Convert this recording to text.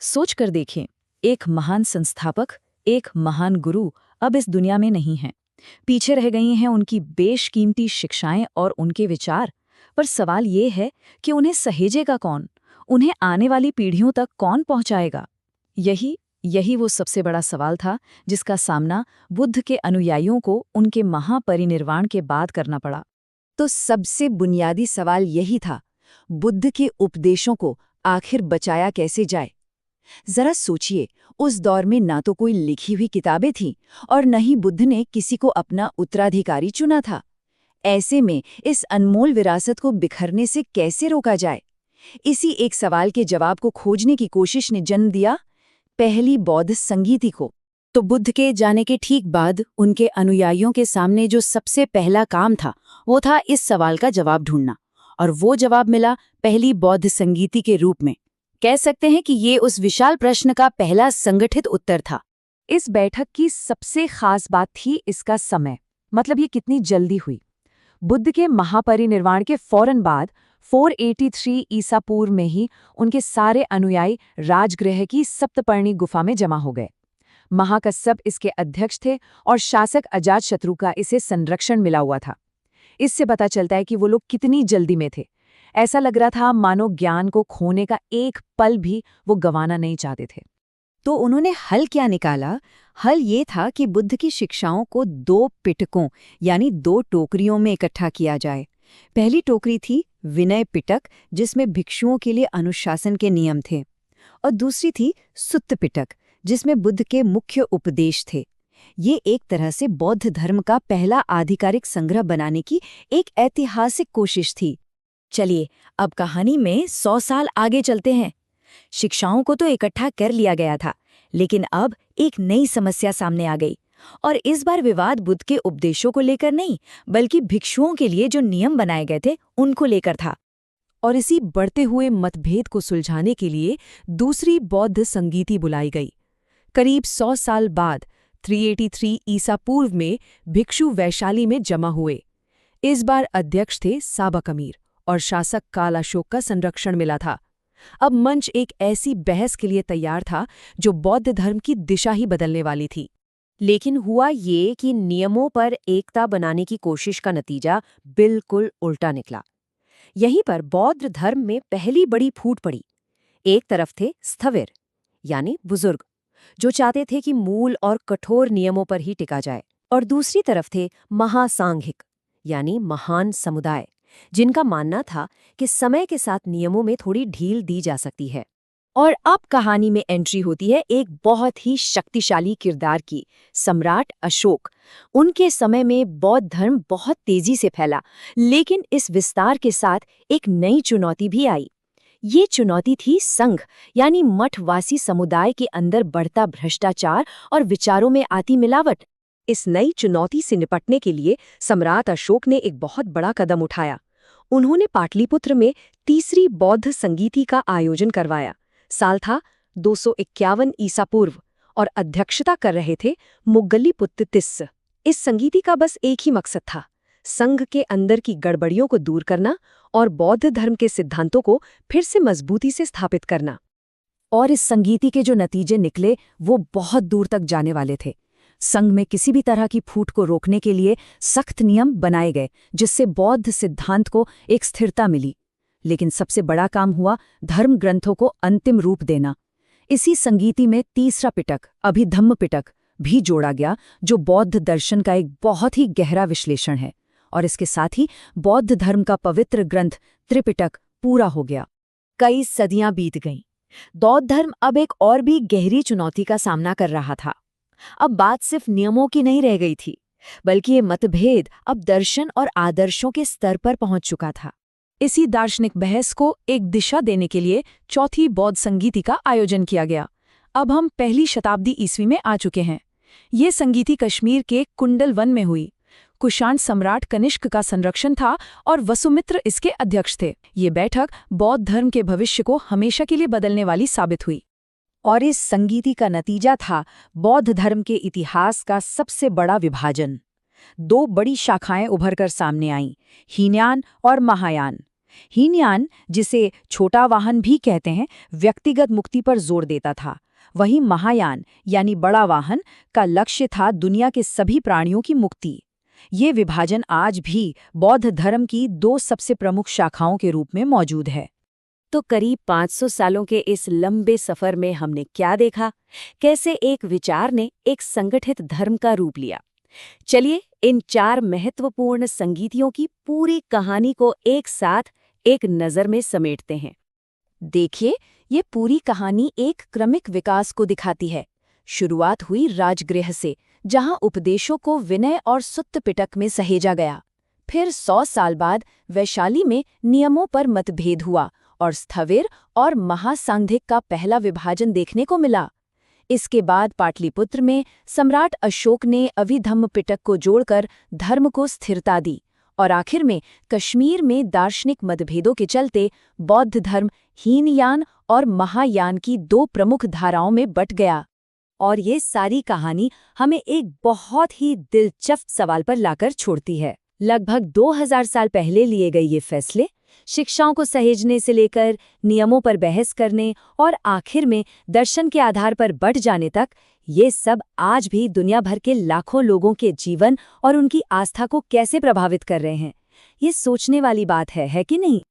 सोच कर देखें, एक महान संस्थापक, एक महान गुरु अब इस दुनिया में नहीं हैं। पीछे रह गई हैं उनकी बेशकीमती शिक्षाएं और उनके विचार। पर सवाल ये है कि उन्हें सहेजेगा कौन? उन्हें आने वाली पीढ़ियों तक कौन पहुंचाएगा? यही यही वो सबसे बड़ा सवाल था जिसका सामना बुद्ध के अनुयायियों को उनके महापरिनिर्वाण के बाद करना पड़ा। तो सबसे बुनियादी सवाल यही था, बुद्ध के उपदेशों को आखिर बचाया कैसे जाए। जरा सोचिए, उस दौर में ना तो कोई लिखी हुई किताबें थीं और न ही बुद्ध ने किसी को अपना उत्तराधिकारी चुना था। ऐसे में इस अनमोल विरासत को बिखरने से कैसे रोका जाए? इसी एक सवाल के जवाब को खोजने की कोशिश ने जन्म दिया पहली बौद्ध संगीति को। तो बुद्ध के जाने के ठीक बाद उनके अनुयायियों के सामने जो सबसे पहला काम था वो था इस सवाल का जवाब ढूंढना। और वो जवाब मिला पहली बौद्ध संगीति के रूप में। कह सकते हैं कि ये उस विशाल प्रश्न का पहला संगठित उत्तर था। इस बैठक की सबसे खास बात थी इसका समय, मतलब ये कितनी जल्दी हुई। बुद्ध के महापरिनिर्वाण के फौरन बाद 483 ईसा पूर्व में ही उनके सारे अनुयायी राजगृह की सप्तपर्णी गुफा में जमा हो गए। महाकश्यप इसके अध्यक्ष थे और शासक अजातशत्रु का इसे संरक्षण मिला हुआ था। इससे पता चलता है कि वो लोग कितनी जल्दी में थे। ऐसा लग रहा था मानो ज्ञान को खोने का एक पल भी वो गंवाना नहीं चाहते थे। तो उन्होंने हल क्या निकाला? हल ये था कि बुद्ध की शिक्षाओं को 2 पिटकों यानी 2 टोकरियों में इकट्ठा किया जाए। पहली टोकरी थी विनय पिटक, जिसमें भिक्षुओं के लिए अनुशासन के नियम थे, और दूसरी थी सुत्त पिटक, जिसमें बुद्ध के मुख्य उपदेश थे। ये एक तरह से बौद्ध धर्म का पहला आधिकारिक संग्रह बनाने की एक ऐतिहासिक कोशिश थी। चलिए अब कहानी में 100 साल आगे चलते हैं। शिक्षाओं को तो इकट्ठा कर लिया गया था, लेकिन अब एक नई समस्या सामने आ गई। और इस बार विवाद बुद्ध के उपदेशों को लेकर नहीं, बल्कि भिक्षुओं के लिए जो नियम बनाए गए थे उनको लेकर था। और इसी बढ़ते हुए मतभेद को सुलझाने के लिए दूसरी बौद्ध संगीति बुलाई गई। करीब 100 साल बाद 383 ईसा पूर्व में भिक्षु वैशाली में जमा हुए। इस बार अध्यक्ष थे साबक अमीर और शासक काल अशोक का संरक्षण मिला था। अब मंच एक ऐसी बहस के लिए तैयार था जो बौद्ध धर्म की दिशा ही बदलने वाली थी। लेकिन हुआ ये कि नियमों पर एकता बनाने की कोशिश का नतीजा बिल्कुल उल्टा निकला। यहीं पर बौद्ध धर्म में पहली बड़ी फूट पड़ी। एक तरफ थे स्थविर यानी बुजुर्ग, जो चाहते थे कि मूल और कठोर नियमों पर ही टिका जाए, और दूसरी तरफ थे महासांघिक यानी महान समुदाय, जिनका मानना था कि समय के साथ नियमों में थोड़ी ढील दी जा सकती है। और अब कहानी में एंट्री होती है एक बहुत ही शक्तिशाली किरदार की, सम्राट अशोक। उनके समय में बौद्ध धर्म बहुत तेजी से फैला, लेकिन इस विस्तार के साथ एक नई चुनौती भी आई। ये चुनौती थी संघ यानी मठवासी समुदाय के अंदर बढ़ता भ्रष्टाचार और विचारों में आती मिलावट। इस नई चुनौती से निपटने के लिए सम्राट अशोक ने एक बहुत बड़ा कदम उठाया। उन्होंने पाटलिपुत्र में तीसरी बौद्ध संगीति का आयोजन करवाया। साल था 251 ईसा पूर्व और अध्यक्षता कर रहे थे मुगलिपुत्र तिस्स। इस संगीति का बस एक ही मकसद था, संघ के अंदर की गड़बड़ियों को दूर करना और बौद्ध धर्म के सिद्धांतों को फिर से मजबूती से स्थापित करना। और इस संगीति के जो नतीजे निकले वो बहुत दूर तक जाने वाले थे। संघ में किसी भी तरह की फूट को रोकने के लिए सख्त नियम बनाए गए, जिससे बौद्ध सिद्धांत को एक स्थिरता मिली। लेकिन सबसे बड़ा काम हुआ धर्म ग्रंथों को अंतिम रूप देना। इसी संगीति में तीसरा पिटक, अभिधम्म पिटक, भी जोड़ा गया, जो बौद्ध दर्शन का एक बहुत ही गहरा विश्लेषण है। और इसके साथ ही बौद्ध धर्म का पवित्र ग्रंथ त्रिपिटक पूरा हो गया। कई सदियां बीत गईं। बौद्ध धर्म अब एक और भी गहरी चुनौती का सामना कर रहा था। अब बात सिर्फ नियमों की नहीं रह गई थी, बल्कि ये मतभेद अब दर्शन और आदर्शों के स्तर पर पहुंच चुका था। इसी दार्शनिक बहस को एक दिशा देने के लिए चौथी बौद्ध संगीति का आयोजन किया गया। अब हम पहली शताब्दी ईस्वी में आ चुके हैं। ये संगीति कश्मीर के कुंडल वन में हुई। कुषाण सम्राट कनिष्क का संरक्षण था और वसुमित्र इसके अध्यक्ष थे। ये बैठक बौद्ध धर्म के भविष्य को हमेशा के लिए बदलने वाली साबित हुई। और इस संगीति का नतीजा था बौद्ध धर्म के इतिहास का सबसे बड़ा विभाजन। 2 बड़ी शाखाएं उभरकर सामने आईं, हीनयान और महायान। हीनयान, जिसे छोटा वाहन भी कहते हैं, व्यक्तिगत मुक्ति पर जोर देता था। वहीं महायान यानी बड़ा वाहन का लक्ष्य था दुनिया के सभी प्राणियों की मुक्ति। ये विभाजन आज भी बौद्ध धर्म की दो सबसे प्रमुख शाखाओं के रूप में मौजूद है। तो करीब 500 सालों के इस लंबे सफर में हमने क्या देखा? कैसे एक विचार ने एक संगठित धर्म का रूप लिया। चलिए इन 4 महत्वपूर्ण संगीतियों की पूरी कहानी को एक साथ एक नज़र में समेटते हैं। देखिए, ये पूरी कहानी एक क्रमिक विकास को दिखाती है। शुरुआत हुई राजगृह से, जहां उपदेशों को विनय और सुत्त पिटक में सहेजा गया। फिर 100 साल बाद वैशाली में नियमों पर मतभेद हुआ और स्थविर और महासांघिक का पहला विभाजन देखने को मिला। इसके बाद पाटलिपुत्र में सम्राट अशोक ने अभिधम्म पिटक को जोड़कर धर्म को स्थिरता दी और आखिर में कश्मीर में दार्शनिक मतभेदों के चलते बौद्ध धर्म हीनयान और महायान की 2 प्रमुख धाराओं में बट गया। और ये सारी कहानी हमें एक बहुत ही दिलचस्प सवाल पर लाकर छोड़ती है। लगभग 2000 साल पहले लिए गए ये फैसले, शिक्षाओं को सहेजने से लेकर नियमों पर बहस करने और आखिर में दर्शन के आधार पर बट जाने तक, ये सब आज भी दुनिया भर के लाखों लोगों के जीवन और उनकी आस्था को कैसे प्रभावित कर रहे हैं। ये सोचने वाली बात है कि नहीं?